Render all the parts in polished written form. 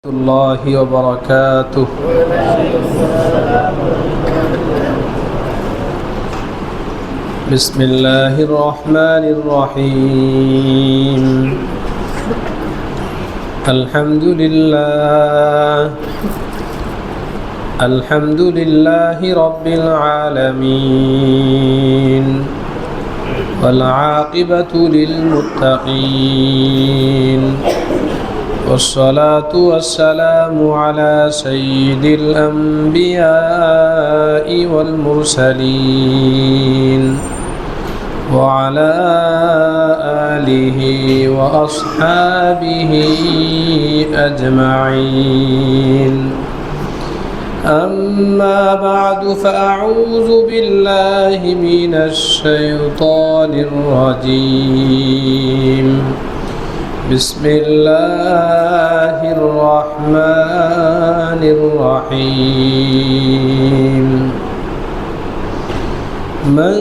الله وبركاته. بسم الله الرحمن الرحيم. الحمد لله رب العالمين، والعاقبة للمتقين، والصلاة والسلام على سيد الأنبياء والمرسلين، وعلى آله وأصحابه أجمعين. أما بعد، فأعوذ بالله من الشيطان الرجيم. بسم الله الرحمن الرحيم. من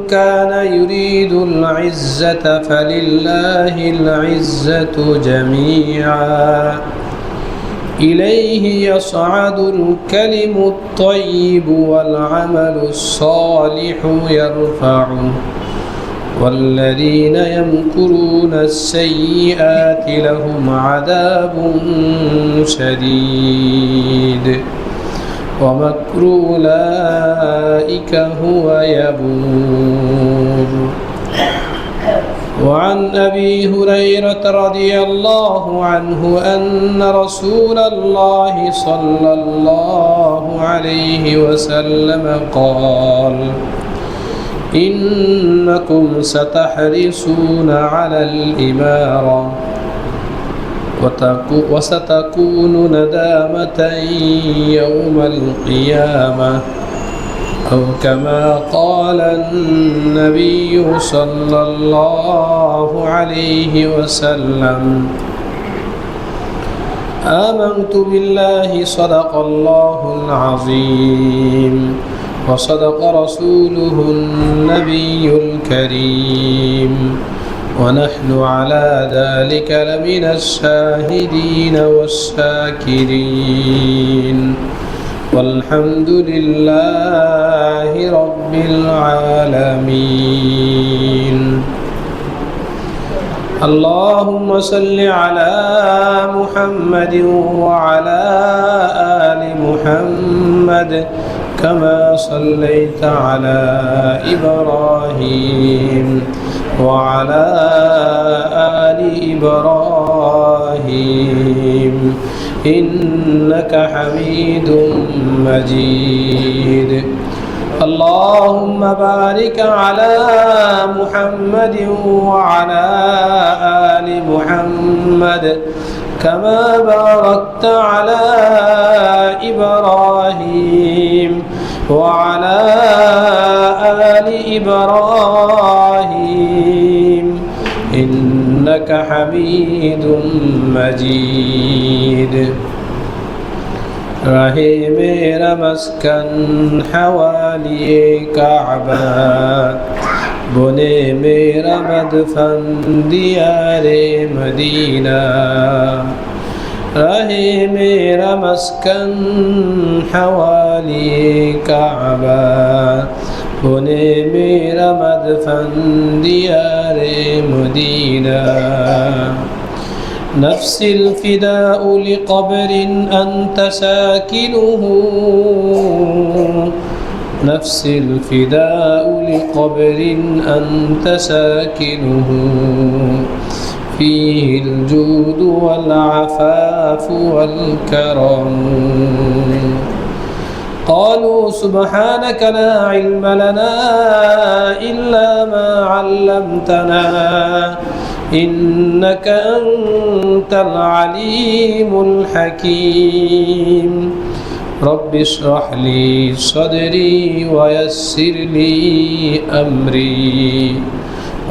كان يريد العزة فلله العزة جميعا، إليه يصعد الكلم الطيب والعمل الصالح يرفعه، والذين يمكرون السيئات لهم عذاب شديد، ومكر أولئك هو يبور. وعن أبي هريرة رضي الله عنه أن رسول الله صلى الله عليه وسلم قال: إنكم ستحرصون على الإمارة، وستكون ندامة يوم القيامة، أو كما قال النبي صلى الله عليه وسلم. آمنت بالله، صدق الله العظيم، وصدق رسوله النبي الكريم، ونحن على ذلك لمن الشاهدين والشاكرين، والحمد لله رب العالمين. اللهم صل على محمد وعلى آل محمد، كما صليت على إبراهيم وعلى آل إبراهيم إنك حميد مجيد. اللهم بارك على محمد وعلى آل محمد، كما باركت على إبراهيم وعلى آل إبراهيم إنك حميد مجيد. رہے میرا مسکن حوالی کعبہ، بنے میرا مدفن دیار مدینہ. رہے میرا مسکن حوالی کعبہ، بنے میرا مدفن دیار مدینہ. نفسي الفداء لقبر أنت ساكنه، نفسي الفداء لقبر أنت ساكنه، فيه الجود والعفاف والكرم. قالوا سبحانك لا علم لنا إلا ما علمتنا، إنك أنت العليم الحكيم. رب اشرح لي صدري ويسر لي أمري،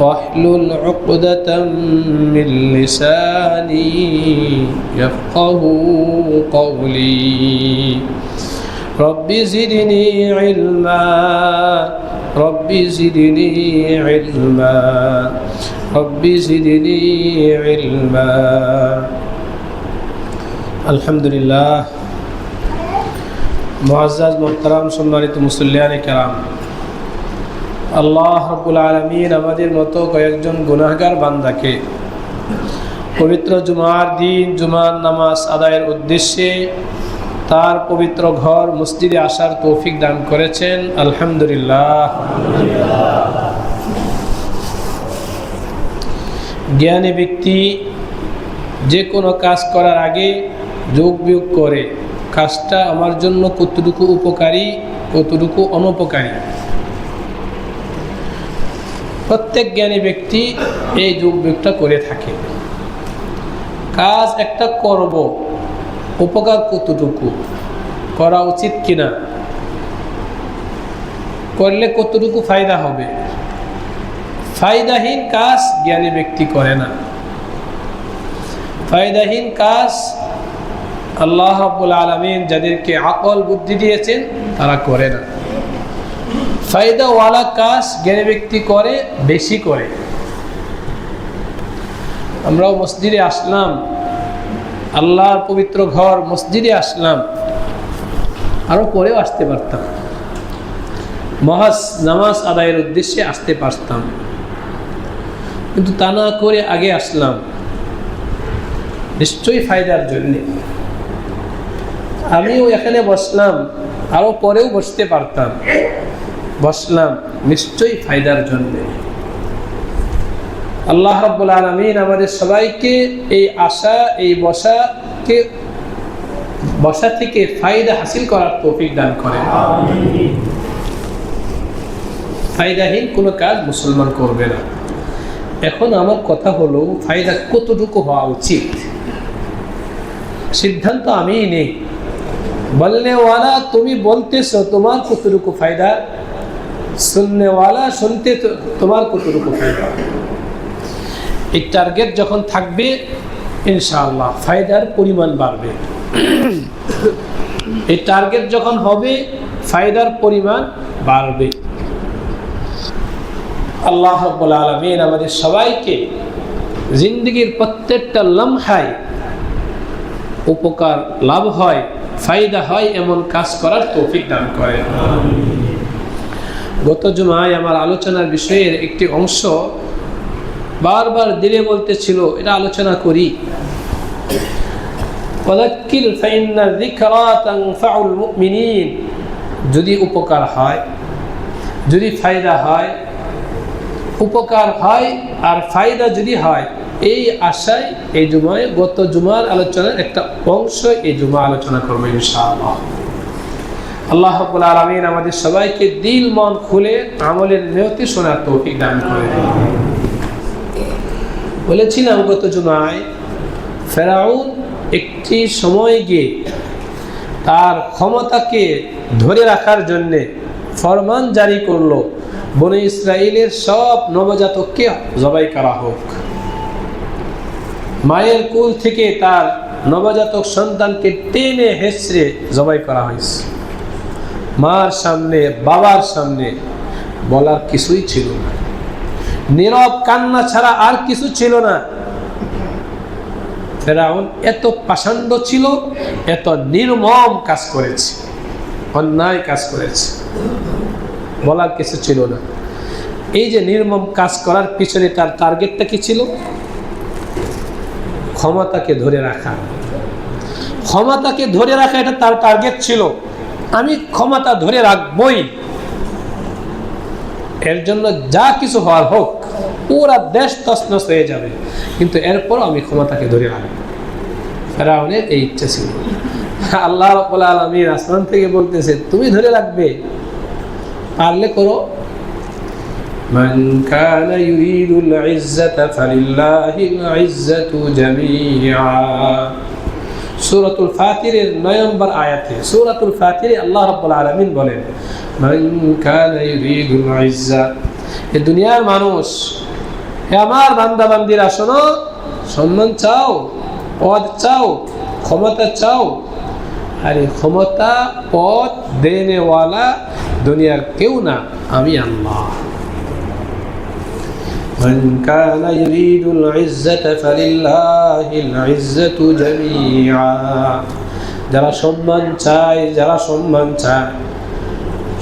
واحلل عقدة من لساني يفقه قولي. رب زدني علما، رب زدني علما، رب زدني علما. আলহামদুলিল্লাহ। মুআজ্জাজ মুহতারাম সম্মানিত মুসল্লিয়ানে কেরাম, আল্লাহ রাব্বুল আলামিন আমাদের মতো কয়েকজন গুনাহগার বান্দাকে পবিত্র জুমার দিন জুমার নামাজ আদায়ের উদ্দেশ্যে তার পবিত্র ঘর মসজিদে আসার তৌফিক দান করেছেন। আলহামদুলিল্লাহ। জ্ঞানী ব্যক্তি যে কোনো কাজ করার আগে যোগ বিয়োগ করে কাজটা আমার জন্য কতটুকু উপকারী কতটুকু অনুপকারী। প্রত্যেক জ্ঞানী ব্যক্তি এই যোগ বিয়োগটা করে থাকে। কাজ একটা করব, উপকার কতটুকু, করা উচিত কিনা, করলে কতটুকু ফায়দা হবে। ফায়দাহীন কাজ জ্ঞানী ব্যক্তি করে না। ফায়দাহীন কাজ আল্লাহ রাব্বুল আলামিন যাদেরকে আকল বুদ্ধি দিয়েছেন তারা করে না। ফায়দাওয়ালা কাজ জ্ঞানী ব্যক্তি করে, বেশি করে। আমরাও মসজিদে আসলাম, আল্লাহর পবিত্র ঘর মসজিদে আসলাম, আরো পরেও আসতে পারতাম, মহাজ নামাজ আদায়ের উদ্দেশ্যে আসতে পারতাম, কিন্তু তা না করে আগে আসলাম নিশ্চয়ই ফায়দার জন্য। আমিও এখানে বসলাম, আরো পরেও বসতে পারতাম, বসলাম নিশ্চয়ই ফায়দার জন্য। আল্লাহ রাব্বুল আলামিন আমাদের সবাইকে এই আশা, এই বসা থেকে ফায়দা হাসিল করার তৌফিক দান করেন। ফায়দাহীন কোনো কাজ মুসলমান করবে না। এখন আমার কথা হলো, ফায়দা কতটুকু হওয়া উচিত সিদ্ধান্ত আমিই নেই। বলনেওয়ালা তুমি বলতেছো, তোমার কতটুকু ফায়দা, শুননেওয়ালা শুনতে তোমার কতটুকু ফায়দা। এই টার্গেট যখন থাকবে ইনশাআল্লাহ ফায়দার পরিমাণ বাড়বে। এই টার্গেট যখন হবে ফায়দার পরিমাণ বাড়বে। আল্লাহ রাব্বুল আলামিন আমাদের সবাইকে জিন্দেগির প্রত্যেকটা লম্হায় উপকার লাভ হয়, ফায়দা হয় এমন কাজ করার তৌফিক দান করেন। গত জুমায় আমার আলোচনার বিষয়ের একটি অংশ বারবার দিলে বলতেছিল, এটা আলোচনা করি। ওয়াযাক্কির ফাইন্না যিকরা তানফাউল মুমিনিন। যদি উপকার হয়, যদি ফায়দা হয়, উপকার হয় আর ফায়দা যদি হয়, এই আশায় এই জুমায় গত জুমার আলোচনার একটা অংশ এই জুমা আলোচনা করবো ইনশাআল্লাহ। আল্লাহ রাব্বুল আলামিন আমাদের সবাইকে দিল মন খুলে আমলের নিয়তি শোনার তৌফিক দান করেন। বলেছিলাম গত জুমায়, ফেরাউন একটি সময় গিয়ে তার ক্ষমতাকে ধরে রাখার জন্য ফরমান জারি করলো, বনী ইসরাইলের সব নবজাতককে জবাই করা হোক। মায়ের কোল থেকে তার নবজাতক সন্তানকে টেনে হেঁচড়ে জবাই করা হয়েছে। মার সামনে, বাবার সামনে বলার কিছুই ছিল না, নীরব কান্না ছাড়া আর কিছু ছিল না। ফেরাউন এত পাষণ্ড ছিল, এত নির্মম কাজ করেছে, অন্যায় কাজ করেছে, বলার কিছু ছিল না। এই যে নির্মম কাজ করার পিছনে তার টার্গেটটা কি ছিল? ক্ষমতাকে ধরে রাখা। ক্ষমতাকে ধরে রাখা এটা তার টার্গেট ছিল। আমি ক্ষমতা ধরে রাখবই, এর জন্য যা কিছু হওয়ার হোক, পুরা দেশ তছনছ হয়ে যাবে, কিন্তু এরপর আমি ক্ষমতাকে ধরে রাখবো। ফেরাউনের এই ইচ্ছা ছিল। আল্লাহ রাব্বুল আলামিন আসমান থেকে বলতেছে, তুমি ধরে রাখবে, পারলে করো। মান কানা ইউরিদুল ইজ্জাতা ফালিল্লাহিল ইজ্জাতু জামিআ। সূরাতুল ফাতিরের 9 নম্বর আয়াতে, সূরাতুল ফাতিরে আল্লাহ রাব্বুল আলামিন বলেন, মান কানা ইউরিদুল ইজ্জা। এই দুনিয়ার মানুষ, হে আমার বান্দা বান্দিরা, শোনো, সম্মান চাও, পদ চাও, ক্ষমতা চাও, আরে ক্ষমতা পদ দেনেওয়ালা দুনিয়ার কেউ না, আমি আল্লাহ। মান কানা ইউরিদুল ইজ্জাতা ফালিল্লাহিল ইজ্জাতু জামিআ। যারা সম্মান চায়,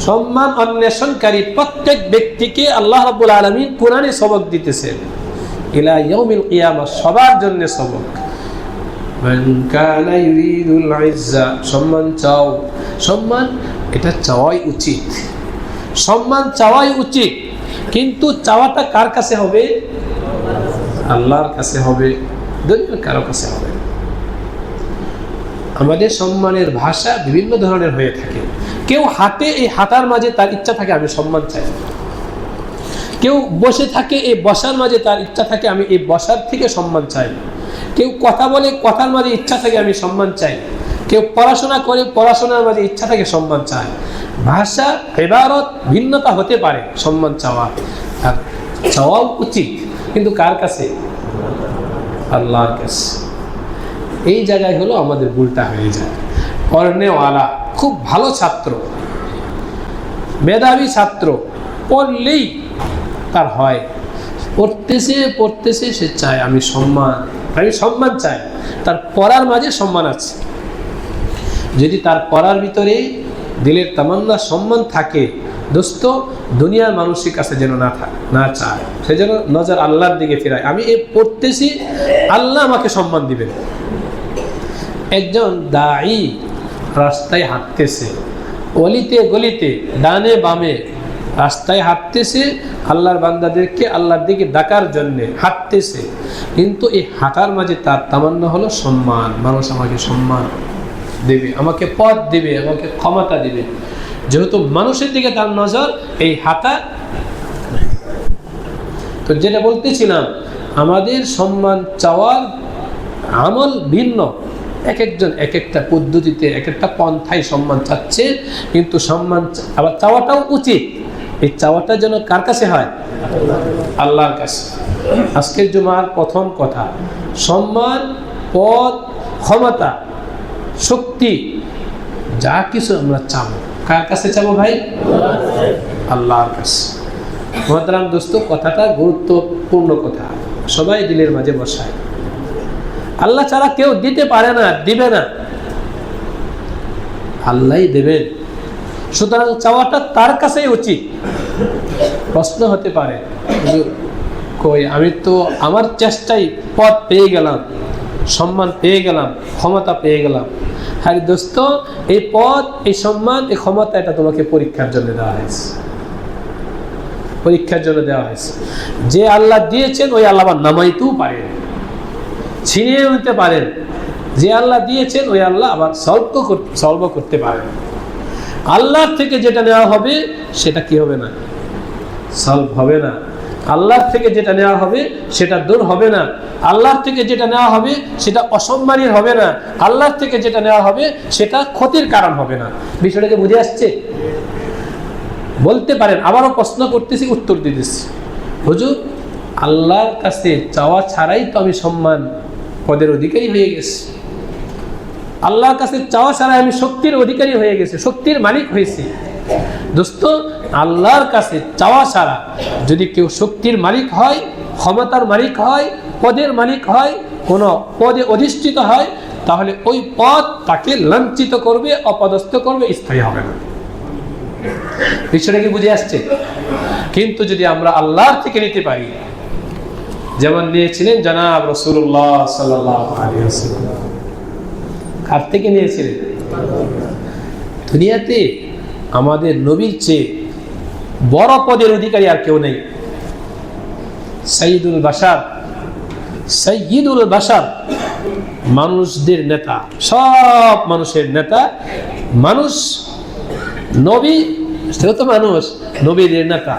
সম্মান অন্বেষণকারী প্রত্যেক ব্যক্তিকে আল্লাহ রাব্বুল আলামিন কোরআনে সবক দিতেছেন, ইলা ইয়াউমিল কিয়ামah, সবার জন্য সবক। মান কানা ইউরিদুল ইজ্জা, সম্মান চাও, সম্মান এটা চাওয়াই উচিত, সম্মান চাওয়াই উচিত, কিন্তু চাওয়াটা কার কাছে হবে? আল্লাহর কাছে হবে, দুনিয়ার কারো কাছে হবে। আমাদের সম্মানের ভাষা বিভিন্ন ধরনের হয়ে থাকে। কেউ হাঁটে, এই হাঁটার মাঝে তার ইচ্ছা থাকে আমি সম্মান চাই। কেউ বসে থাকে, এই বসার মাঝে তার ইচ্ছা থাকে আমি এই বসার থেকে সম্মান চাই। কেউ কথা বলে, কথার মাঝে ইচ্ছা থাকে আমি সম্মান চাই। কেউ পড়াশোনা করে, পড়াশোনার মাঝে ইচ্ছা থাকে সম্মান চায়। ভাষা, ইবারত ভিন্নতা হতে পারে সম্মান চাওয়া, আর চাওয়াও উচিত, কিন্তু কার কাছে? আল্লাহর কাছে। এই জায়গায় হলো আমাদের ভুলটা হয়ে যায়। পড়নেওয়ালা, খুব ভালো ছাত্র, মেধাবী ছাত্র, পড়লেই তার হয়, পড়তেছে সে চায় আমি সম্মান চাই। তার পড়ার মাঝে সম্মান আছে। যদি তার পড়ার ভিতরে দিলের তামান্না সম্মান থাকে, দোস্ত দুনিয়ার মানুষের কাছে যেন না চায়, সে যেন নজর আল্লাহর দিকে ফেরায়, আমি এই পড়তেছি, আল্লাহ আমাকে সম্মান দিবেন। একজন দাঈ রাস্তায় হাঁটতেছে, অলিতে গলিতে, ডানে বামে রাস্তায় হাঁটতেছে, আল্লাহর বান্দাদেরকে আল্লাহর দিকে ডাকার জন্য হাঁটতেছে, কিন্তু এই হাঁটার মাঝে তার তামান্না হলো সম্মান, মানুষ আমাকে সম্মান দেবে, আমাকে পদ দেবে, আমাকে ক্ষমতা দেবে। যেহেতু মানুষের দিকে তার নজর, এই হাঁটা। তো যেটা বলতেছিলাম, আমাদের সম্মান চাওয়ার আমল ভিন্ন, এক একজন এক একটা পদ্ধতিতে, এক একটা পন্থায় সম্মান চাচ্ছে, কিন্তু সম্মান আবার চাওয়াটাও উচিত। এই চাওয়াটা যেন কার কাছে হয়? আল্লাহর কাছে। আজকের জুমার প্রথম কথা, সম্মান, পদ, ক্ষমতা, শক্তি, যা কিছু আমরা চাবো, কার কাছে চাবো ভাই? আল্লাহর কাছে। মোহতারাম দোস্ত, কথাটা গুরুত্বপূর্ণ কথা, সবাই দিলের মাঝে বসায়। আল্লাহ ছাড়া কেউ দিতে পারে না, দিবে না, আল্লাহই দেবেন। সুতরাং চাওয়াটা তার কাছেই উচিত। প্রশ্ন হতে পারে, কই আমি তো আমার চেষ্টায় পদ পেয়ে গেলাম, সম্মান পেয়ে গেলাম, ক্ষমতা পেয়ে গেলাম। হ্যাঁ দোস্ত, এই পদ, এই সম্মান, এই ক্ষমতা, এটা তোমাকে পরীক্ষার জন্য দেওয়া হয়েছে, পরীক্ষার জন্য দেওয়া হয়েছে। যে আল্লাহ দিয়েছেন ওই আল্লাহ আবার নামাইতেও পারেন, ছিনিয়ে নিতে পারেন। যে আল্লাহ দিয়েছেন ওই আল্লাহ আবার সলভ করতে পারেন। আল্লাহর থেকে যেটা নেওয়া হবে সেটা কি হবে না? সলভ হবে না। আল্লাহর থেকে যেটা নেওয়া হবে সেটা দূর হবে না। আল্লাহর থেকে যেটা নেওয়া হবে সেটা অসম্মানের হবে না। আল্লাহর থেকে যেটা নেওয়া হবে সেটা ক্ষতির কারণ হবে না। বিষয়টাকে বুঝে আসছে? বলতে পারেন, আবারও প্রশ্ন করতেছি, উত্তর দিতেছি, হুজুর আল্লাহর কাছে চাওয়া ছাড়াই তো আমি সম্মান পদের অধিকারী হয়ে গেছি, আল্লাহর কাছে চাওয়া ছাড়াই আমি শক্তির অধিকারী হয়ে গেছি, শক্তির মালিক হয়েছি। দোস্ত, আল্লাহর কাছে চাওয়া ছাড়া যদি কেউ শক্তির মালিক হয়, ক্ষমতার মালিক হয়, পদের মালিক হয়, কোনো পদে অধিষ্ঠিত হয়, তাহলে ওই পদ তাকে লাঞ্ছিত করবে, অপদস্থ করবে, স্থায়ী হবে না। বিষয়টা কি বুঝে আসছে? কিন্তু যদি আমরা আল্লাহর থেকে নিতে পারি, যেমন নিয়েছিলেন জনাব রাসূলুল্লাহ সাল্লাল্লাহু আলাইহি ওয়াসাল্লাম। কার থেকে নিয়েছিলেন? দুনিয়াতে আমাদের নবীর চেয়ে বড় পদের অধিকারী আর কেউ নেই। সাইয়্যিদুল বাশার, মানুষদের নেতা, সব মানুষের নেতা। মানুষ, নবী সেও তো মানুষ, নবীদের নেতা।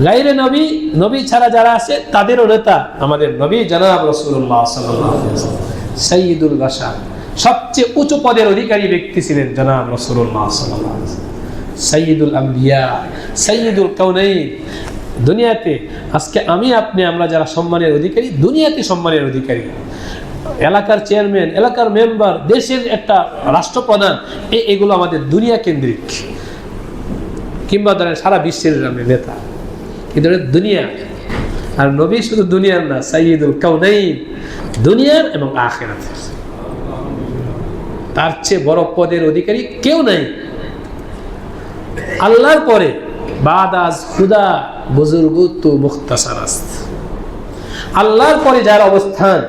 গায়রে নবী, নবী ছাড়া যারা আছে তাদেরও নেতা আমাদের নবী জনাব রাসূলুল্লাহ সাল্লাল্লাহু আলাইহি ওয়াসাল্লাম। সাইয়্যিদুল বাশার, সবচেয়ে উঁচু পদের অধিকারী ব্যক্তি ছিলেন জনাব রাসূলুল্লাহ সাল্লাল্লাহু আলাইহি ওয়াসাল্লাম। সাইয়্যিদুল আম্বিয়া, সাইয়্যিদুল কাউনাইন। দুনিয়াতে আজকে আমি আপনি, আমরা যারা সম্মানের অধিকারী, দুনিয়াতে সম্মানের অধিকারী, এলাকার চেয়ারম্যান, এলাকার মেম্বার, দেশের একটা রাষ্ট্রপ্রধান, এগুলো আমাদের দুনিয়া কেন্দ্রিক, কিংবা ধরেন সারা বিশ্বের নেতা। কিন্তু দুনিয়া, আর নবী শুধু দুনিয়ার না, সাইয়্যিদুল কাউনাইন, দুনিয়ার এবং আখিরাতের। তার চেয়ে বড় পদের অধিকারী কেউ নাই আল্লাহর পরে। বাদাজ খুদা বুজুর্গ তো মুখতাসার আস্ত, আল্লাহর পরে যার অবস্থান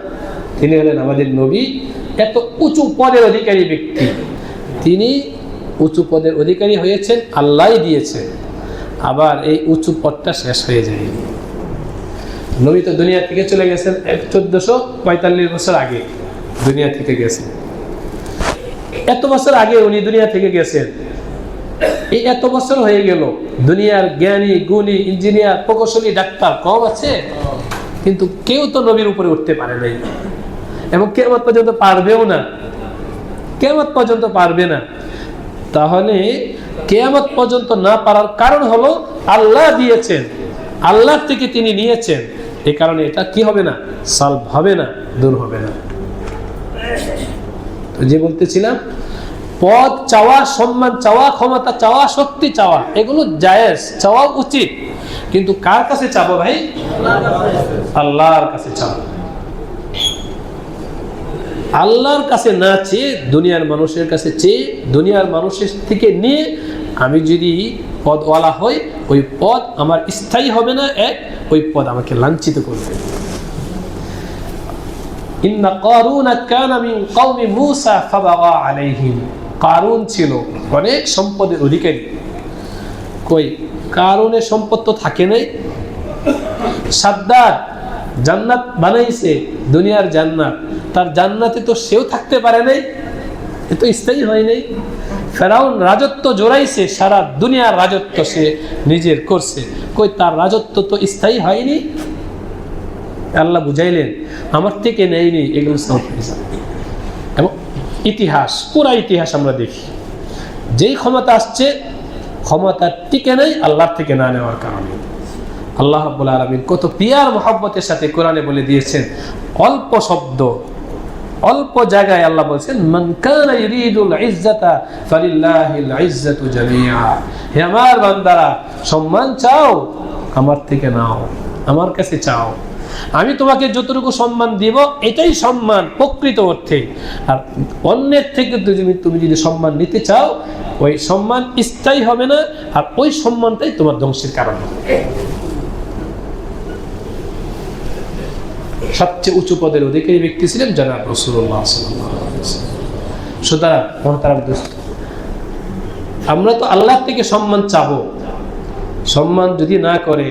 তিনি হলেন আমাদের নবী। এত উঁচু পদের অধিকারী ব্যক্তি, তিনি উঁচু পদের অধিকারী হয়েছেন, আল্লাহই দিয়েছেন। আবার এই উঁচু পদটা শেষ হয়ে যায়। নবী তো দুনিয়া থেকে চলে গেছেন 1445 বছর আগে দুনিয়া থেকে গেছেন। এত বছর আগে উনি দুনিয়া থেকে গেছেন, এই এত বছর হয়ে গেল, দুনিয়ার জ্ঞানী গুণী ইঞ্জিনিয়ার প্রকৌশলী ডাক্তার কম আছে, কিন্তু কেউ তো নবীর উপরে উঠতে পারে নাই এবং কিয়ামত পর্যন্ত পারবেও না, কিয়ামত পর্যন্ত পারবে না। তাহলে কিয়ামত পর্যন্ত না পারার কারণ হলো আল্লাহ দিয়েছেন, আল্লাহ থেকে তিনি নিয়েছেন, এই কারণে এটা কি হবে না, সলভ হবে না, দূর হবে না। তো যে বলতেছিলাম, পদ চাওয়া, সম্মান চাওয়া, ক্ষমতা চাওয়া, শক্তি চাওয়া, এগুলো জায়েজ, চাওয়া উচিত, কিন্তু কার কাছে চাবো ভাই? আল্লাহর কাছে চাবো। আল্লাহর কাছে না চেয়ে দুনিয়ার মানুষের কাছে চেয়ে, দুনিয়ার মানুষের থেকে নিয়ে আমি যদি পদওয়ালা হই, ওই পদ আমার স্থায়ী হবে না, ওই পদ আমাকে লাঞ্ছিত করবে। ইন্না কারুন কানা মিন কওমি মূসা ফাবাগা আলাইহিম। কারুন ছিল অনেক সম্পদের অধিকারী। কই কারুনের সম্পদ তো থাকে নাই। সাদ্দাদ জান্নাত বানাইছে, দুনিয়ার জান্নাত, তার জান্নাতে তো সেও থাকতে পারে নাই, এ তো স্থায়ী হয় নাই। ফেরাউন রাজত্ব জোড়াইছে, সারা দুনিয়ার রাজত্ব সে নিজের করছে, কই তার রাজত্ব তো স্থায়ী হয়নি। আল্লাহ বুঝাইলেন আমার থেকে নেয়নি, এগুলো সব। এবং ইতিহাস, পুরা ইতিহাস আমরা দেখি, যেই ক্ষমতা আসছে ক্ষমতা টিকে নেই আল্লাহর থেকে না নেওয়ার কারণে। আল্লাহ রাব্বুল আলামিন কত পিয়ার মহব্বতের সাথে কোরআনে বলে দিয়েছেন, অল্প শব্দ অল্প জায়গায় আল্লাহ বলছেন, মান কানা ইউরিদুল ইজ্জাতা ফালিল্লাহিল ইজ্জাতু জামিআ। হে আমার বান্দারা, সম্মান চাও আমার থেকে নাও, আমার কাছে চাও, আমি তোমাকে যতটুকু সম্মান দিব এটাই সম্মান প্রকৃত অর্থে। আর অন্যের থেকে তুমি যদি সম্মান নিতে চাও, ওই সম্মান স্থায়ী হবে না, আর ওই সম্মানটাই তোমার ধ্বংসের কারণ হবে। সবচেয়ে উঁচু পদের অধিকারী ব্যক্তি ছিলেন জনাব রাসূলুল্লাহ সাল্লাল্লাহু আলাইহি ওয়াসাল্লাম। সুতরাং মহতারাম দোস্ত, আমরা তো আল্লাহ থেকে সম্মান চাবো, সম্মান যদি না করে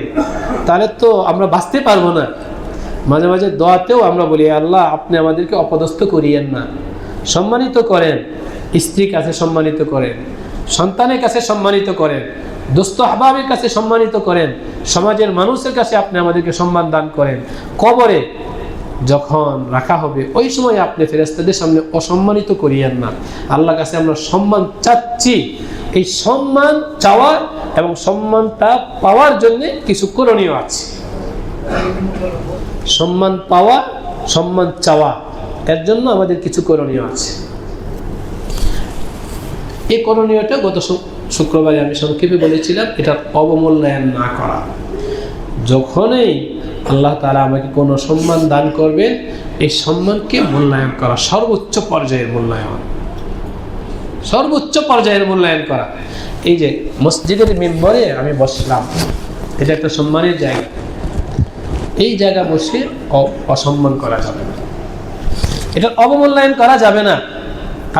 তাহলে তো আমরা বাঁচতে পারবো না। মাঝে মাঝে দোয়াতেও আমরা বলি, আল্লাহ আপনি আমাদেরকে অপদস্থ করিয়েন না, সম্মানিত করেন, স্ত্রীর কাছে সম্মানিত করেন, সন্তানের কাছে সম্মানিত করেন, দোস্ত আহবাবের কাছে সম্মানিত করেন, সমাজের মানুষের কাছে আপনি আমাদেরকে সম্মান দান করেন। কবরে যখন রাখা হবে ওই সময় আপনি ফেরেশতাদের সামনে অসম্মানিত করিয়েন না। আল্লাহর কাছে আমরা সম্মান চাচ্ছি। এই সম্মান চাওয়া এবং সম্মানটা পাওয়ার জন্য কিছু করণীয় আছে। সম্মান পাওয়া, সম্মান চাওয়া, এর জন্য আমাদের কিছু করণীয় আছে। এই করণীয়টা গত শুক্রবারে আমি সংক্ষেপে বলেছিলাম, এটা অবমূল্যায়ন না করা। যখনই আল্লাহ তাআলা আমাকে কোনো সম্মান দান করবেন, এই সম্মানকে মূল্যায়ন করা, সর্বোচ্চ পর্যায়ের মূল্যায়ন, সর্বোচ্চ পর্যায়ের মূল্যায়ন করা। এই যে মসজিদের মিম্বরে আমি বসলাম, এটা একটা সম্মানের জায়গা, এই জায়গা বসে অসম্মান করা যাবে না, এটা অবমূল্যায়ন করা যাবে না।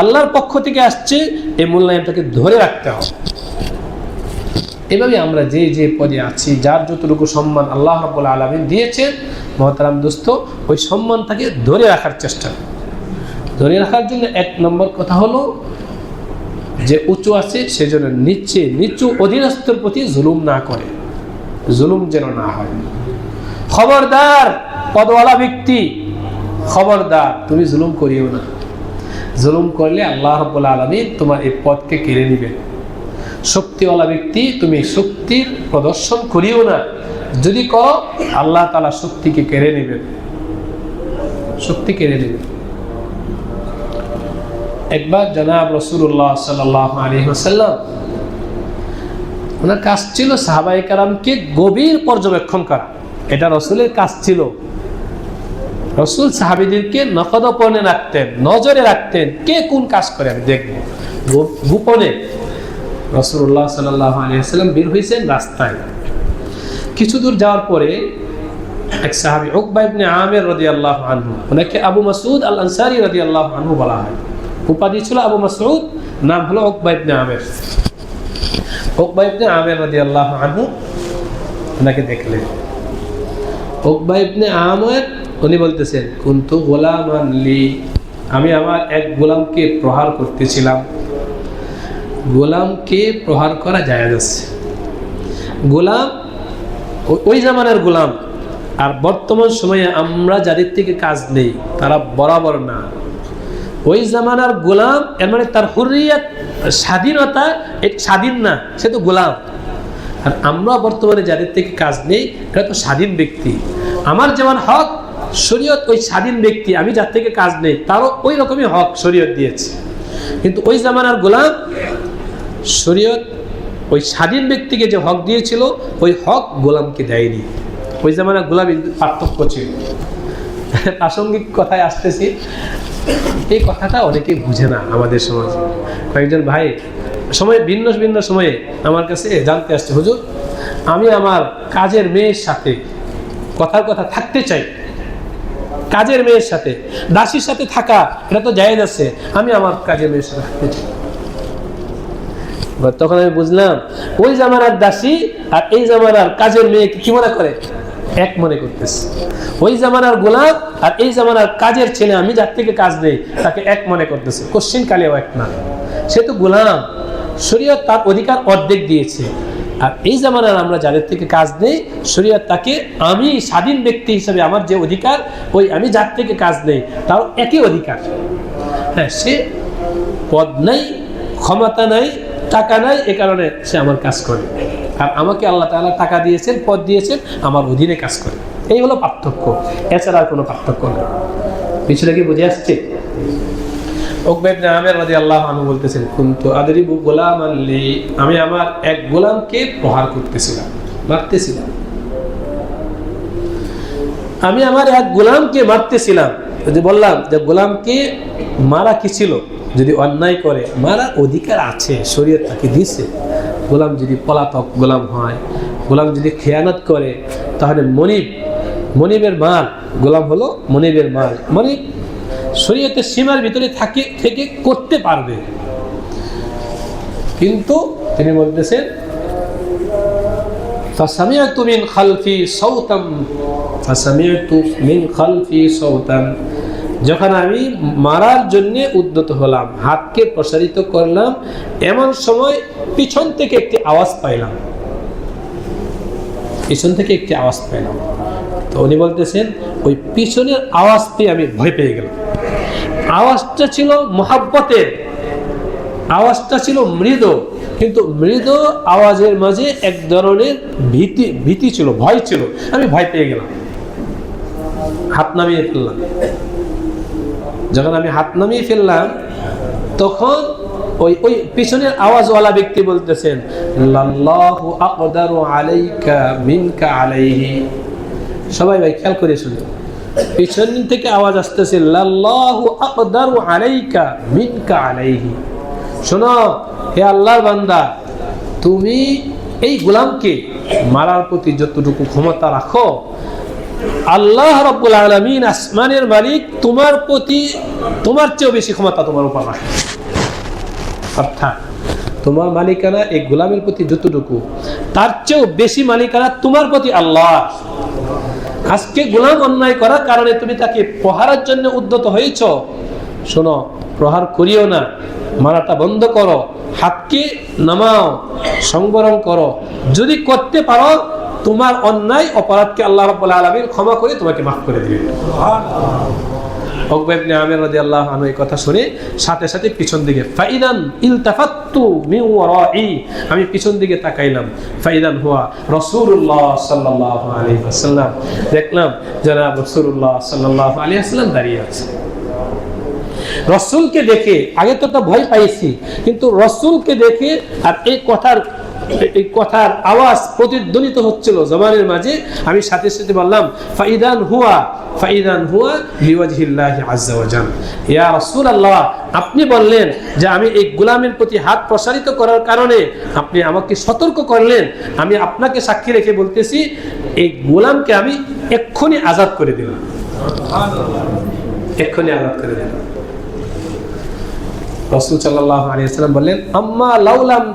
আল্লাহর পক্ষ থেকে আসছে, এই মূল্যায়নটাকে ধরে রাখতে হবে। এভাবে আমরা যে যে পদে আছি, যার যতটুকু সম্মান আল্লাহ রাব্বুল আলামিন দিয়েছেন, মহতারাম দোস্ত, ওই সম্মানটাকে ধরে রাখার চেষ্টা। ধরে রাখার জন্য এক নম্বর কথা হলো, যে উঁচু আছে সেজন্য নিচু অধীনস্থর প্রতি জুলুম না করে, জুলুম যেন না হয়। খবরদার পদওয়ালা ব্যক্তি, খবরদার তুমি জুলুম করিও না। জুলুম করলে আল্লাহ রাব্বুল আলামিন তোমার এই পদকে কেড়ে নেবেন। শক্তিওয়ালা ব্যক্তি, তুমি শক্তির প্রদর্শন করিও না, যদি করো আল্লাহ তাআলা শক্তিকে কেড়ে নেবেন, শক্তি কেড়ে নেবেন। একবার জনাব রাসূলুল্লাহ সাল্লাল্লাহু আলাইহি ওয়াসাল্লাম, ওনার কাজ ছিল সাহাবায়ে কেরামকে গভীর পর্যবেক্ষণ করা। এটা রাসূলের কাজ ছিল। রাসূল সাহাবীদেরকে নখদপনে রাখতেন, নজরে রাখতেন, কে কোন কাজ করে আমি দেখব। গোপনে রাসূলুল্লাহ সাল্লাল্লাহু আলাইহি ওয়াসাল্লাম বের হয়েছেন রাস্তায়। কিছু দূর যাওয়ার পরে এক সাহাবী উকবা ইবনে আমির রাদিয়াল্লাহু আনহু, ওনাকে আবু মাসউদ আল আনসারী রাদিয়াল্লাহু আনহু বলা হয়, উপাধি ছিল আবু মাসউদ, নাম হলো উকবা ইবনে আমির। উকবা ইবনে আমির রাদিয়াল্লাহু আনহু ওনাকে দেখলেন। উকবা ইবনে আমির উনি বলতেছেন, কুনতু গোলামান লি, আমি আমার এক গোলামকে প্রহার করতেছিলাম। গোলামকে প্রহার করা জায়েজ আছে। গোলাম ওই জামানার গোলাম আর বর্তমান সময়ে আমরা যাদের থেকে কাজ নেই তারা বরাবর না। ওই জামানার গোলাম এর মানে তার হুরিয়াত, স্বাধীনতা, স্বাধীন না, সে তো গোলাম। আর আমরা বর্তমানে যাদের থেকে কাজ নেই এটা তো স্বাধীন ব্যক্তি। আমার যেমন হক শরীয়ত ওই স্বাধীন ব্যক্তি, আমি যার থেকে কাজ নেই তারও ওই রকমই হক শরীয়ত দিয়েছে। কিন্তু ওই জামানার গোলাম শরীয়ত ওই স্বাধীন ব্যক্তিকে যে হক দিয়েছিল ওই হক গোলামকে দেয়নি। ওই জামানার গোলামের পার্থক্য ছিল। প্রাসঙ্গিক কথায় আসতেছি, এই কথাটা অনেকেই বুঝে না আমাদের সমাজে। কয়েকজন ভাই সময় ভিন্ন ভিন্ন সময়ে আমার কাছে জানতে আসছে, হুজুর আমি আমার কাজের মেয়ের সাথে কথার কথা থাকতে চাই, কাজের মেয়ের সাথে, দাসীর সাথে থাকা এটা তো জায়েজ আছে, আমি আমার কাজের মেয়ের সাথে থাকতে চাই। তখন আমি বুঝলাম ওই জামানার দাসী আর এই জামানার কাজের মেয়েকে কি মনে করে, এক মনে করতেছে। ওই জামানার গোলাম আর এই জামানার কাজের ছেলে, আমি যার থেকে কাজ নেই তাকে এক মনে করতেছে। কোশ্চিন কালেও এক না, সে তো গোলাম, শরীয়ত তার অধিকার অর্ধেক দিয়েছে। আর এই জামানার আমরা যাদের থেকে কাজ নেই শরীয়ত তাকে, আমি স্বাধীন ব্যক্তি হিসেবে আমার যে অধিকার, ওই আমি যার থেকে কাজ নেই তার একই অধিকার। হ্যাঁ, সে পদ নাই, ক্ষমতা নাই, টাকা নাই, এ কারণে সে আমার কাজ করে। আর আমাকে আল্লাহ তাআলা টাকা দিয়েছেন, পদ দিয়েছেন, আমার অধীনে কাজ করে। এই হলো পার্থক্য, এছাড়া আর কোনো পার্থক্য নেই। পিছনে কি বুঝে আসছে? উকবা ইবনে আমির রাদিয়াল্লাহু আনহু বলতেছেন, কুনতু আদরিবু গোলামান লি, আমি আমার এক গোলামকে প্রহার করতেছিলাম, মারতেছিলাম। আমি আমার এক গোলামকে মারতেছিলাম। যদি বললাম যে গোলামকে মারা কি ছিল, যদি অন্যায় করে মারার অধিকার আছে, শরীয়ত তাকে দিয়েছে। গোলাম যদি পলাতক গোলাম হয়, গোলাম যদি খেয়ানত করে, তাহলে মনিবের মাল, গোলাম হলো মনিবের মাল, মনিব শরীয়তের সীমার ভিতরে থেকে করতে পারবে। কিন্তু তিনি বলতেছেন, ফাসামিআতু মিন খালফি সাওতাম, ফাসামিআতু মিন খালফি সাওতাম, যখন আমি মারার জন্য উদ্যত হলাম, হাতকে প্রসারিত করলাম, এমন সময় পিছন থেকে একটি আওয়াজ পাইলাম, পিছন থেকে একটি আওয়াজ পাইলাম। তো উনি বলতেছেন, ওই পিছনের আওয়াজ পেয়ে আমি ভয় পেয়ে গেলাম। আওয়াজটা ছিল মহাব্বতের, আওয়াজটা ছিল মৃদু, কিন্তু মৃদু আওয়াজের মাঝে এক ধরনের ভীতি ছিল, ভয় ছিল। আমি ভয় পেয়ে গেলাম, হাত নামিয়ে ফেললাম। যখন আমি হাত নামিয়ে ফেললাম তখন ওই পিছনের আওয়াজওয়ালা ব্যক্তি বলতেছেন, লাল্লাহু আকদারু আলাইকা মিনকা আলাইহি। সবাই ভাই খেয়াল করে শুনুন, পিছন থেকে আওয়াজ আসতেছে, লাল্লাহু আকদারু আলাইকা মিনকা আলাইহি। শোনো হে আল্লাহর বান্দা, তুমি এই গোলামকে মারার প্রতি যতটুকু ক্ষমতা রাখো, আল্লাহ রাব্বুল আলামিন আসমানের মালিক তোমার প্রতি তোমার চেয়েও বেশি ক্ষমতা তোমার উপর রাখে। অর্থাৎ তোমার মালিকানা এই গোলামের প্রতি যতটুকু, তার চেয়েও বেশি মালিকানা তোমার প্রতি আল্লাহ। আজকে গোলাম অন্যায় করার কারণে তুমি তাকে প্রহারের জন্য উদ্যত হয়েছ, শোনো প্রহার করিও না, মারাটা বন্ধ করো, হাতকে নামাও, সংবরণ করো। যদি করতে পারো তোমার অন্যায় অপরাধকে আল্লাহ রাব্বুল আলামিন ক্ষমা করে তোমাকে মাফ করে দিবেন। উকবা ইবনে আমির রাদিয়াল্লাহু আনহু এই কথা শুনে সাথে সাথে পিছন দিকে, ফাইদান ইলতাফাততু মিন ওয়ারাই, আমি পিছন দিকে তাকাইলাম, ফাইদান হুয়া রাসূলুল্লাহ সাল্লাল্লাহু আলাইহি ওয়াসাল্লাম, দেখলাম জনাব রাসূলুল্লাহ সাল্লাল্লাহু আলাইহি ওয়াসাল্লাম দাঁড়িয়ে আছে। রাসূলকে দেখে আগে তো ভয় পাইছি, কিন্তু রাসূলকে দেখে আর এই কথার এই কথার আওয়াজ প্রতিধ্বনিত হচ্ছিল জবানের মাঝে, আমি সাথে সাথে বললাম ফাইদান হুয়া লিওয়াজহিল্লাহি আযজা ওয়া জাল। ইয়া রাসূলুল্লাহ, আপনি বললেন যে আমি এই গোলামের প্রতি হাত প্রসারিত করার কারণে আপনি আমাকে সতর্ক করলেন, আমি আপনাকে সাক্ষী রেখে বলতেছি এই গোলামকে আমি এক্ষুনি আজাদ করে দিলাম, এক্ষুনি আজাদ করে দিলাম। রাসূল সাল্লাল্লাহু আলাইহি ওয়াসাল্লাম বললেন আম্মা লাউলাম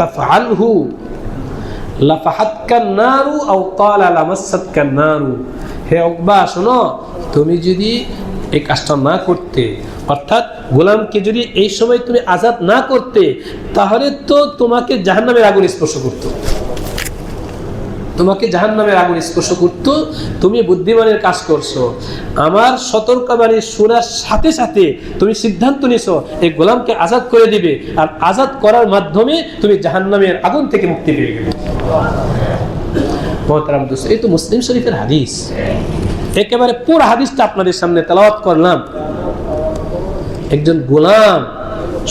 তাফআলহু লাফাহাতকান নারু আও ক্বালা লামাসসাতকান নারু। হে উকবা, শোনো, তুমি যদি এই কাজটা না করতে, অর্থাৎ গোলামকে যদি এই সময় তুমি আজাদ না করতে, তাহলে তো তোমাকে জাহান্নামের আগুন স্পর্শ করতো, তোমাকে জাহান্নামের আগুন স্পর্শ করতো। তুমি বুদ্ধিমানের কাজ করছো, আমার সতর্কবাণী শোনার সাথে সাথে তুমি সিদ্ধান্ত নিছো এই গোলামকে আজাদ করে দিবে, আর আজাদ করার মাধ্যমে তুমি জাহান্নামের আগুন থেকে মুক্তি পেয়ে গেলে। মুহতারাম দোস্ত, এই তো মুসলিম শরীফের হাদিস, একেবারে পুরো হাদিসটা আপনাদের সামনে তেলাওয়াত করলাম। একজন গোলাম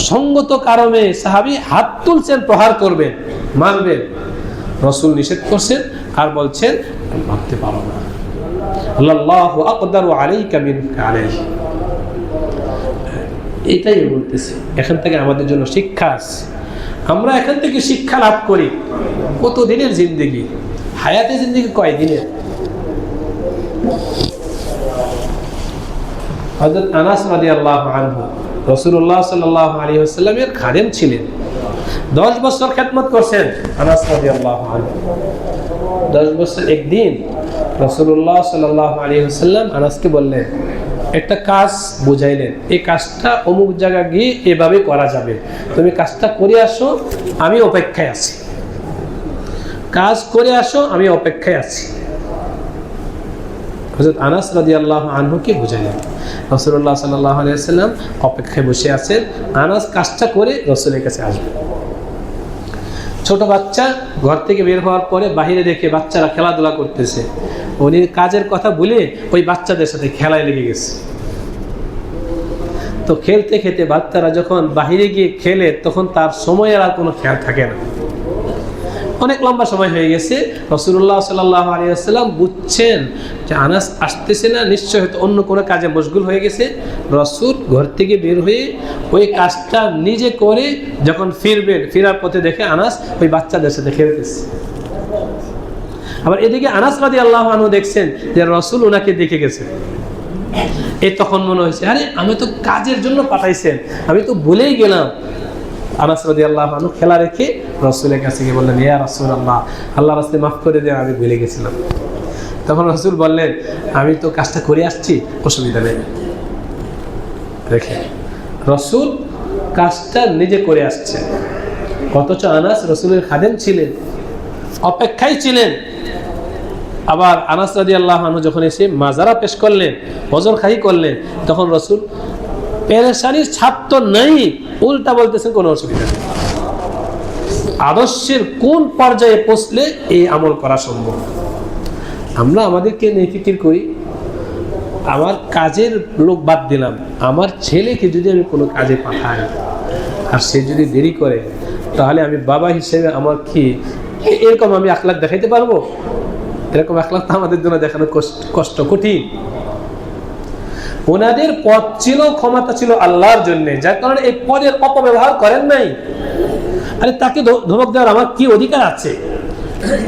সঙ্গত কারণে সাহাবী হাত তুলছেন, প্রহার করবেন, মারবেন, রাসূল নিষেধ করছেন আর বলছেন মারতে পারো না, আল্লাহু আকদারু আলাইকা মিনকা আলাইহি। এটাই বলতেছি, এখান থেকে আমাদের জন্য শিক্ষা আছে। আমরা এখান থেকে শিক্ষা লাভ করি। কত দিনের জিন্দেগি, হায়াতে জিন্দেগি কয় দিনের। হযরত আনাস রাদিয়াল্লাহু আনহু রাসূলুল্লাহ সাল্লাল্লাহু আলাইহি ওয়াসাল্লামের খাদেম ছিলেন, 10 বছর খেদমত করছেন আনাস রাদিয়াল্লাহু আনহু। 10 বছর একদিন রাসূলুল্লাহ সাল্লাল্লাহু আলাইহি ওয়াসাল্লাম আনাসকে বললেন, একটা কাজ বুঝাইলেন, এই কাজটা অমুক জায়গা গিয়ে এভাবে করা যাবে, তুমি কাজটা করে আসো, আমি অপেক্ষায় আছি। কাজ করে আসো, আমি অপেক্ষায় আছি। হযরত আনাস রাদিয়াল্লাহু আনহুকে বুঝাইলেন, রাসূলুল্লাহ সাল্লাল্লাহু আলাইহি ওয়াসাল্লাম অপেক্ষায় বসে আছেন, আনাস কাজটা করে রাসূলের কাছে আসবে। ছোট বাচ্চা ঘর থেকে বের হওয়ার পরে বাহিরে দেখে বাচ্চারা খেলাধুলা করতেছে, উনি কাজের কথা বলে ওই বাচ্চাদের সাথে খেলায় লেগে গেছে। তো খেলতে খেতে বাচ্চারা যখন বাহিরে গিয়ে খেলে, তখন তার সময়ের আর কোনো খেয়াল থাকে না। অনেক লম্বা সময় হয়ে গেছে। রাসূলুল্লাহ সাল্লাল্লাহু আলাইহি ওয়াসাল্লাম বুঝছেন যে আনাস আসতেছে না, নিশ্চয় হয়তো অন্য কোনো কাজে মশগুল হয়ে গেছে। রাসূল ঘর থেকে বের হয়ে ওই কাজটা নিজে করে যখন ফিরবেন, ফেরার পথে দেখে আনাস ওই বাচ্চাদের সাথে খেলতেছে। আবার এদিকে আনাস রাদিয়াল্লাহু আনহু দেখছেন যে রাসূল ওনাকে দেখে গেছে। এই তখন মনে হয়েছে, আরে আমি তো কাজের জন্য পাঠাইছেন, আমি তো ভুলেই গেলাম। আনাস রাদিয়াল্লাহু আনহু খেলা রেখে রাসূলের কাছে গিয়ে বললেন, ইয়া রাসূলুল্লাহ, আল্লাহর রাস্তায় মাফ করে দেন, আমি ভুলে গেছিলাম। তখন রাসূল বললেন, আমি তো কাজটা করে আসছি, অসুবিধা নেই। দেখেন, রাসূল কাজটা নিজে করে আসছে, অথচ আনাস রাসূলের খাদেম ছিলেন, অপেক্ষায় ছিলেন। আবার আনাস রাদিয়াল্লাহু আনহু যখন এসে মাজারা পেশ করলেন, ওযর খাহি করলেন, তখন রাসূল পেরেশানির ছাপ তো নাই, উল্টা বলতেছেন কোনো অসুবিধা নেই। আদর্শের কোন পর্যায়ে পৌঁছলে এই আমল করা সম্ভব? আমরা আমাদেরকে নিয়ে ফিকির করি, আমার কাজের লোক বাদ দিলাম, আমার ছেলেকে যদি আমি কোনো কাজে পাঠাই আর সে যদি দেরি করে, তাহলে আমি বাবা হিসেবে আমার কি এরকম আমি আখলাক দেখাইতে পারবো? এরকম আখলাক তো আমাদের জন্য দেখানো কষ্ট, কঠিন। ওনাদের পদ ছিল, ক্ষমতা ছিল আল্লাহর জন্য, যার কারণে এই পদের অপব্যবহার করেন নাই। আরে তাকে ধমক দেওয়ার আমার কি অধিকার আছে?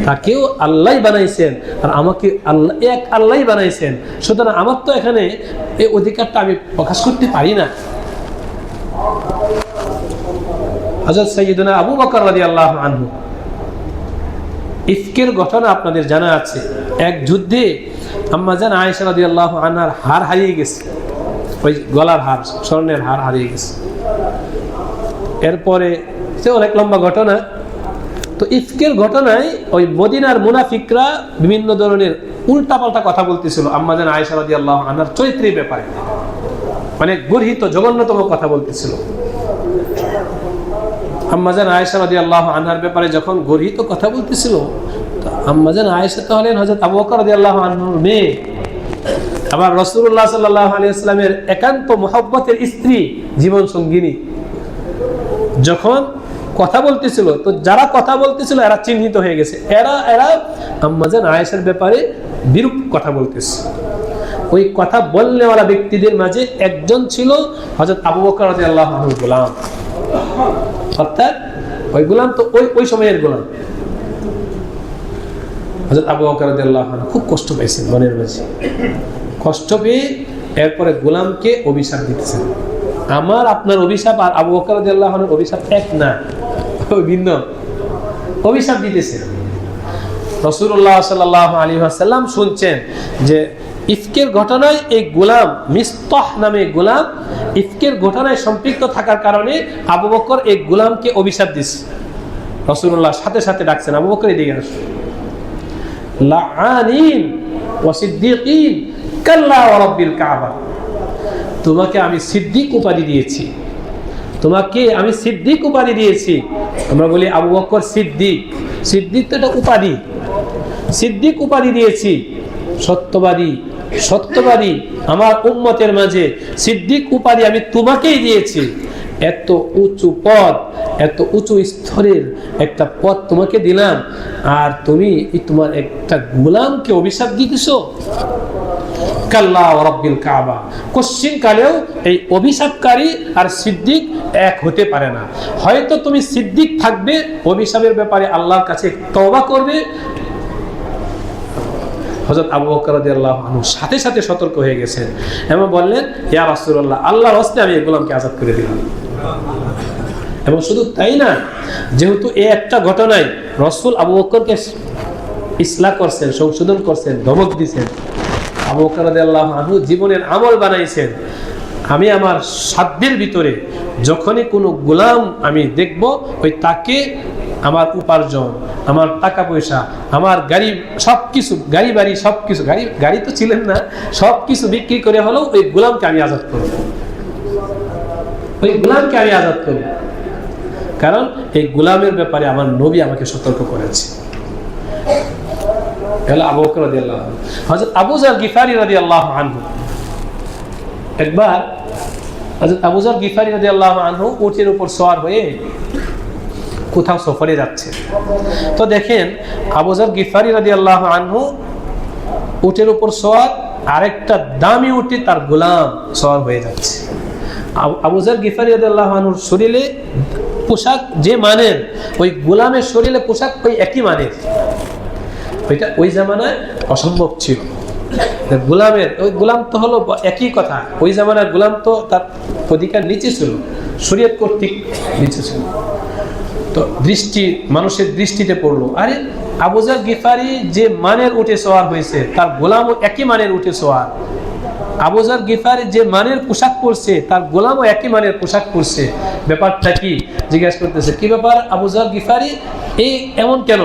তাকেও আল্লাহ বানাইছেন আর আমাকে আল্লাহ, এক আল্লাহ বানাইছেন, সুতরাং আমার তো এখানে এই অধিকারটা আমি প্রকাশ করতে পারি না। হযরত সাইয়্যিদুনা আবু বকর রাদিয়াল্লাহু আনহু, ইফকের ঘটনা আপনাদের জানা আছে। এক যুদ্ধে আম্মা জান আয়েশা রাদিয়াল্লাহু আনহার হার হারিয়ে গেছে, ওই গলার হার, স্বর্ণের হার হারিয়ে গেছে। এরপরে সে অনেক লম্বা ঘটনা। তো ইফকের ঘটনায় ওই মদিনার মুনাফিকরা বিভিন্ন ধরনের উল্টাপাল্টা কথা বলতেছিল আম্মা জান আয়েশা রাদিয়াল্লাহু আনহার চরিত্রের ব্যাপারে, মানে গর্হিত জঘন্যতম কথা বলতেছিল। আম্মা জান আয়েশা রাদিয়াল্লাহু আনহার ব্যাপারে যখন গর্হিত কথা বলতেছিল, তো আম্মা জান আয়েশা তো হলেন হযরত আবু বকর রাদিয়াল্লাহু আনহুর মেয়ে, আবার রাসূলুল্লাহ সাল্লাল্লাহু আলাইহি ওয়াসাল্লামের একান্ত মুহাব্বতের স্ত্রী, জীবন সঙ্গিনী। যখন কথা বলতেছিল, তো যারা কথা বলতেছিল এরা চিহ্নিত হয়ে গেছে, এরা আম্মা জান আয়েশার ব্যাপারে বিরূপ কথা বলতেছে। ওই কথা বলনেওয়ালা ব্যক্তিদের মাঝে একজন ছিল হযরত আবু বকর রাদিয়াল্লাহু আনহু গোলাম, অর্থাৎ ওই গোলাম তো ওই সময়ের গোলাম। হযরত আবু বকর রাদিয়াল্লাহু আনহু খুব কষ্ট পেয়েছেন, মনের মাঝে কষ্ট পেয়ে এরপরে গোলামকে অভিশাপ দিতেছেন। আমার আপনার অভিশাপ আর আবু বকর রাদিয়াল্লাহু আনহুর অভিশাপ এক না, ভিন্ন অভিশাপ দিতেছেন। রাসূলুল্লাহ সাল্লাল্লাহু আলাইহি ওয়াসাল্লাম শুনছেন যে ইফকের ঘটনায় এই গোলাম মিসতাহ নামে গোলাম ইফকের ঘটনায় সম্পৃক্ত থাকার কারণে আবু বকর এই গোলামকে অভিশাপ দিচ্ছে। রাসূলুল্লাহ সাথে সাথে ডাকছেন, আবু বকর এদিকে আসুন। লাআনিন ওয়া সিদ্দিকিন কাল্লা ওয়া রাব্বিল কাবা, তোমাকে আমি সিদ্দিক উপাধি দিয়েছি, তোমাকে আমি সিদ্দিক উপাধি দিয়েছি। আমরা বলি আবু বকর সিদ্দিক, সিদ্দিক তো এটা উপাধি, সিদ্দিক উপাধি দিয়েছি, সত্যবাদী, সত্যবাদী আমার উম্মতের মাঝে সিদ্দিক উপাধি আমি তোমাকেই দিয়েছি। এত উঁচু পদ, এত উঁচু স্তরের একটা পদ তোমাকে দিলাম, আর তুমি তোমার একটা গোলামকে অভিশাপ দিতেছো। কাল্লা ওয়া রাব্বিল কাবা, কোশ্চিন কালেও এই অভিশাপকারী আর সিদ্দিক এক হতে পারে না। হয়তো তুমি সিদ্দিক থাকবে, অভিশাপের ব্যাপারে আল্লাহর কাছে তওবা করবে। হযরত আবু বকর রাদিয়াল্লাহু আনহু সাথে সাথে সতর্ক হয়ে গেছেন এবং বললেন, ইয়া রাসূলুল্লাহ, আল্লাহর ওয়াস্তে আমি এই গোলামকে আযাদ করে দিলাম। এবং শুধু তাই না, যেহেতু এই একটা ঘটনায় রাসূল আবু বকরকে ইসলাহ করছেন, সংশোধন করছেন, ধমক দিয়েছেন, আবু বকর রাদিয়াল্লাহু আনহু জীবনের আমল বানাইছেন, আমি আমার সাধ্যের ভিতরে যখনই কোনো গোলাম আমি দেখব, ওই তাকে আমার উপার্জন, আমার টাকা পয়সা, আমার গাড়ি সবকিছু, গাড়ি বাড়ি সবকিছু, গাড়ি তো ছিলেন না, সবকিছু বিক্রি করে হলেও ওই গোলামকে আমি আজাদ করব, ওই গোলামকে আমি আজাদ করব। কারণ এই গোলামের ব্যাপারে আমার নবী আমাকে সতর্ক করেছে। আবু বকর রাদিয়াল্লাহু আনহু, হযরত আবু যার গিফারি রাদিয়াল্লাহু আনহু, একবার হযরত আবু যার গিফারি রাদিয়াল্লাহু আনহু উটের উপর সওয়ার হয়ে কোথাও সফরে যাচ্ছে। তো দেখেন আবু যার গিফারি রাদিয়াল্লাহু আনহু উটের উপর সওয়ার, আরেকটা দামি উটে তার গোলাম সওয়ার হয়ে যাচ্ছে। আবু যার গিফারি রাদিয়াল্লাহু আনহুর শরীরে পোশাক যে মানের, ওই গোলামের শরীরে পোশাক ওই একই মানের। ওইটা ওই জামানায় অসম্ভব ছিল। গোলামের ওই গোলাম তো হলো একই কথা, ওই জামানার গোলাম তো তার অধিকার নিচে ছিল, শরীয়ত কর্তৃক নিচে ছিল। তো দৃষ্টি, মানুষের দৃষ্টিতে পড়লো, আরে আবু যার গিফারি যে মানের উঠে সওয়ার হয়েছে, তার গোলামও একই মানের উঠে সওয়ার। আবু যার গিফারি যে মানের পোশাক পরছে, তার গোলামও একই মানের পোশাক পরছে। ব্যাপারটা কি জিজ্ঞাসা করতেছে, কি ব্যাপার আবু যার গিফারি, এই এমন কেন?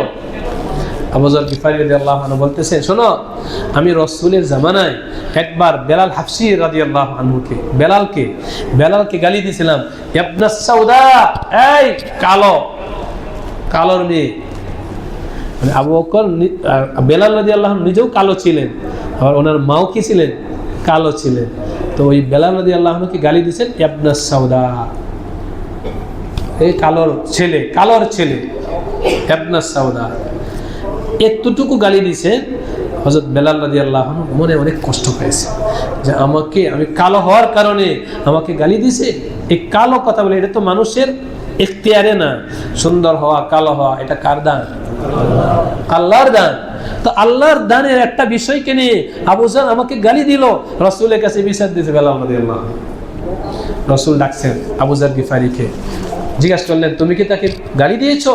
আবু যার গিফারি রাদিয়াল্লাহু আনহু বলতেছে, শোনো, আমি রাসূলের জামানায় একবার বেলাল হাফসি রাদিয়াল্লাহু আনহুকে, বেলালকে গালি দিয়েছিলাম, ইবনাস সাউদা, এই কালো, কালোর মেয়ে। মানে আবু বকর, বেলাল রাদিয়াল্লাহু আনহু নিজেও কালো ছিলেন, আবার ওনার মাও কি ছিলেন, কালো ছিলেন। তো ওই বেলাল রাদিয়াল্লাহু আনহুকে গালি দিয়েছেন ইবনাস সাউদা, এই কালোর ছেলে, কালোর ছেলে, ইবনাস সাউদা। এতটুকু গালি দিয়েছেন, হযরত বেলাল রাদিয়াল্লাহু আনহু মনে অনেক কষ্ট পেয়েছে যে আমি কালো হওয়ার কারণে আমাকে গালি দিয়েছে। এই কালো কথা বলে, এটা তো মানুষের ইখতিয়ারে না, সুন্দর হওয়া, কালো হওয়া, এটা কার দান? আল্লাহর দান। তো আল্লাহর দানের একটা বিষয়কে নিয়ে আবু যার আমাকে গালি দিল, রাসূলের কাছে বিচার দিয়েছে বেলাল রাদিয়াল্লাহু আনহু। রাসূল ডাকছেন আবু যার গিফারিকে, জিজ্ঞাসা করলেন, তুমি কি তাকে গালি দিয়েছো,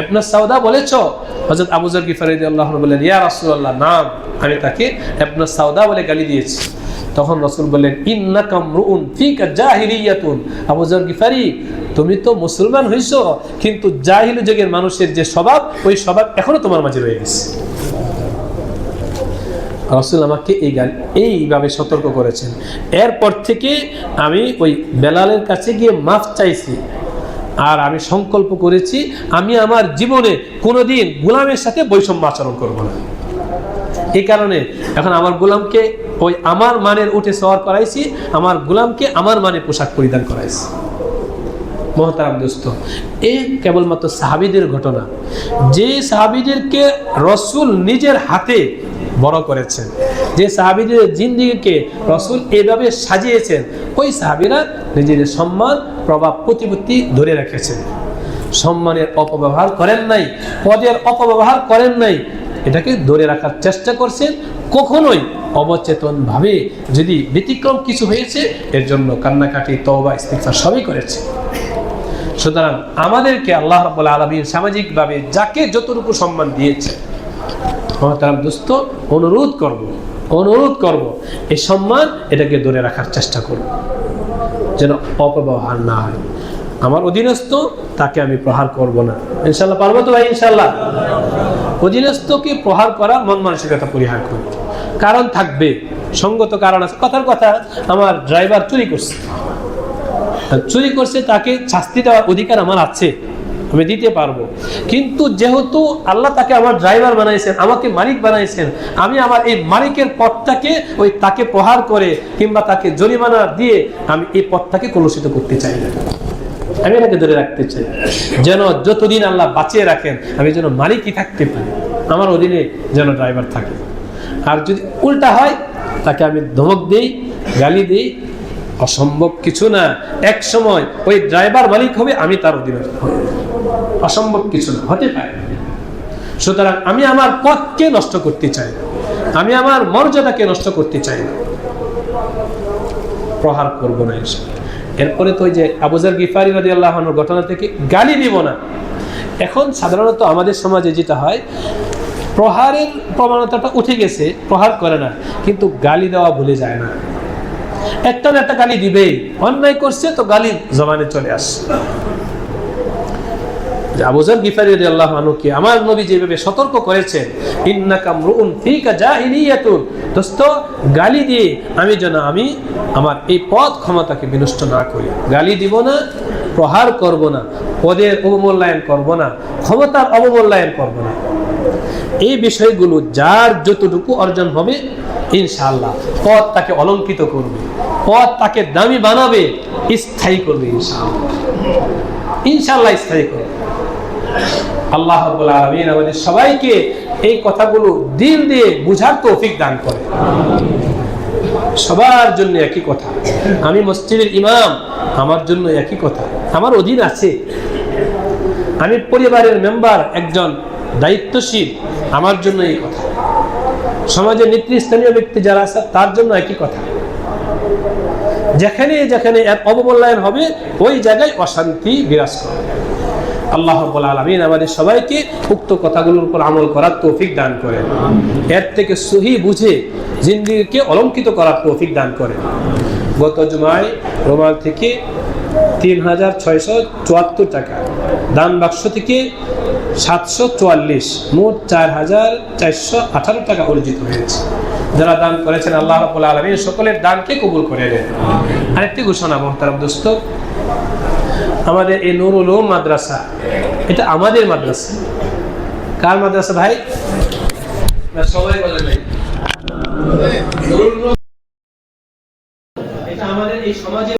ইবনাস সাউদা বলেছো? হযরত আবু যার গিফারি রাদিয়াল্লাহু আনহু বললেন, ইয়া রাসূলুল্লাহ, নাম, আমি তাকে ইবনাস সাউদা বলে গালি দিয়েছি। তখন রাসূল বললেন, ইন্নাকা মরউন ফিকা জাহিলিয়াতুন, আবু যার গিফারি, তুমি তো মুসলমান হইছো, কিন্তু জাহিলি যুগের মানুষের যে স্বভাব, ওই স্বভাব এখনো তোমার মাঝে রয়ে গেছে। রাসূল আমাকে এইভাবে সতর্ক করেছেন। এরপর থেকে আমি ওই বেলালের কাছে গিয়ে মাফ চাইছি, আর আমি সংকল্প করেছি আমি আমার জীবনে কোনোদিন গোলামের সাথে বৈষম্য আচরণ করব না। এই কারণে এখন আমার গোলামকে ওই আমার মানের উঠে সওয়ার করাইছি, আমার গোলামকে আমার মানের পোশাক পরিধান করাইছি। মোহতারাম দোস্ত, এই কেবলমাত্র সাহাবীদের ঘটনা। যে সাহাবীদেরকে রসুল নিজের হাতে বড় করেছেন, যে সাহাবীদের জিন্দেগিকে রসুল এভাবে সাজিয়েছেন, ওই সাহাবীরা নিজেদের সম্মান প্রভাব প্রতিপত্তি ধরে রেখেছেন। সম্মানের অপব্যবহার করেন নাই, পদের অপব্যবহার করেন নাই, এটাকে ধরে রাখার চেষ্টা করছেন। কখনোই অবচেতনভাবে যদি ব্যতিক্রম কিছু হয়েছে, এর জন্য কান্নাকাটি, তওবা, ইস্তিগফার সবই করেছে। সুতরাং আমাদেরকে আল্লাহ রাব্বুল আলামিন সামাজিকভাবে যাকে যতটুকু সম্মান দিয়েছে, মহতারাম দোস্ত, অনুরোধ করব এই সম্মান এটাকে ধরে রাখার চেষ্টা করব, যেন অপব্যবহার না হয়। আমার অধীনস্থ, তাকে আমি প্রহার করব না। ইনশাল্লাহ পারবো তো ভাই? ইনশাল্লাহ। অধীনস্থকে প্রহার করার মন মানসিকতা পরিহার করব। কারণ থাকবে, সঙ্গত কারণ আছে। কথার কথা, আমার ড্রাইভার চুরি করছে, তাকে শাস্তি দেওয়ার অধিকার আমার আছে, আমি দিতে পারবো। কিন্তু যেহেতু আল্লাহ তাকে আমার ড্রাইভার বানাইছেন, আমাকে মালিক বানাইছেন, আমি আমার এই মালিকের পথটাকে তাকে প্রহার করে কিংবা তাকে জরিমানা দিয়ে আমি এই পথটাকে কলুষিত করতে চাই না। আমি এটাকে ধরে রাখতে চাই, যেন যতদিন আল্লাহ বাঁচিয়ে রাখেন আমি যেন মালিকই থাকতে পারি, আমার অধীনে যেন ড্রাইভার থাকে। আর যদি উল্টা হয়, তাকে আমি ধমক দিই, গালি দিই, অসম্ভব কিছু না। এক সময় ওই ড্রাইভার মালিক হবে, আমি তার অধীনে হবে, অসম্ভব কিছু না, হতে পারে। সুতরাং আমি আমার পথকে নষ্ট করতে চাই না, আমি আমার মর্যাদাকে নষ্ট করতে চাই না, প্রহার করবো না। এরপরে তো ওই যে আবু যর গিফারি রাদিয়াল্লাহু আনহুর ঘটনা থেকে গালি দিব না। এখন সাধারণত আমাদের সমাজে যেটা হয়, প্রহারের প্রবণতাটা উঠে গেছে, প্রহার করে না, কিন্তু গালি দেওয়া ভুলে যায় না। একটা না একটা গালি দিবেই, অন্যায় করছে তো গালি জবানে চলে আসে। আবু যর গিফারি রাদিয়াল্লাহু আনহুকে আমার নবী যেভাবে সতর্ক করেছেন, ইন্নাকা মরউন ফিকা জাহিলিয়াতুন, দোস্ত গালি দিয়ে আমি আমার এই পদ ক্ষমতাকে বিনষ্ট না করি। গালি দিব না, প্রহার করব না, পদের অবমূল্যায়ন করব না, ক্ষমতার অবমূল্যায়ন করব না। এই বিষয়গুলো যার যতটুকু অর্জন হবে, ইনশাআল্লাহ পদ তাকে অলঙ্কিত করবে, পদ তাকে দামি বানাবে, স্থায়ী করবে। ইনশাআল্লাহ স্থায়ী করবে। আল্লাহ রাব্বুল আলামিন আমাদের সবাইকে এই কথাগুলো দিল দিয়ে বুঝার তৌফিক দান করে। সবার জন্য একই কথা, আমি মসজিদের ইমাম, আমার জন্য একই কথা, আমার অধীন আছে, আমি পরিবারের মেম্বার, একজন দায়িত্বশীল, আমার জন্য এই কথা, সমাজের নেতৃস্থানীয় ব্যক্তি যারা আছে তার জন্য একই কথা। যেখানে যেখানে এক অবমূল্যায়ন হবে, ওই জায়গায় অশান্তি বিরাজ করে। আল্লাহ রাব্বুল আলামিন আমাদের সবাইকে উক্ত কথাগুলোর উপর আমল করার তৌফিক দান করেন, এর থেকে সহি বুঝে জিন্দেগিকে অলঙ্কিত করার তৌফিক দান করেন। গত জুমায় রোমাল থেকে ৩৬৭৪ টাকা, দান বাক্স থেকে ৭৪৪, মোট ৪৪১৮ টাকা অর্জিত হয়েছে। যারা দান করেছেন, আল্লাহ রাব্বুল আলামিন সকলের দানকে কবুল করে নেন। আরেকটি ঘোষণা মুহতারাম দোস্ত, আমাদের এই নুরুল উলুম মাদ্রাসা, এটা আমাদের মাদ্রাসা। কার মাদ্রাসা ভাই? সবাই বলেন ভাই। এটা আমাদের এই সমাজে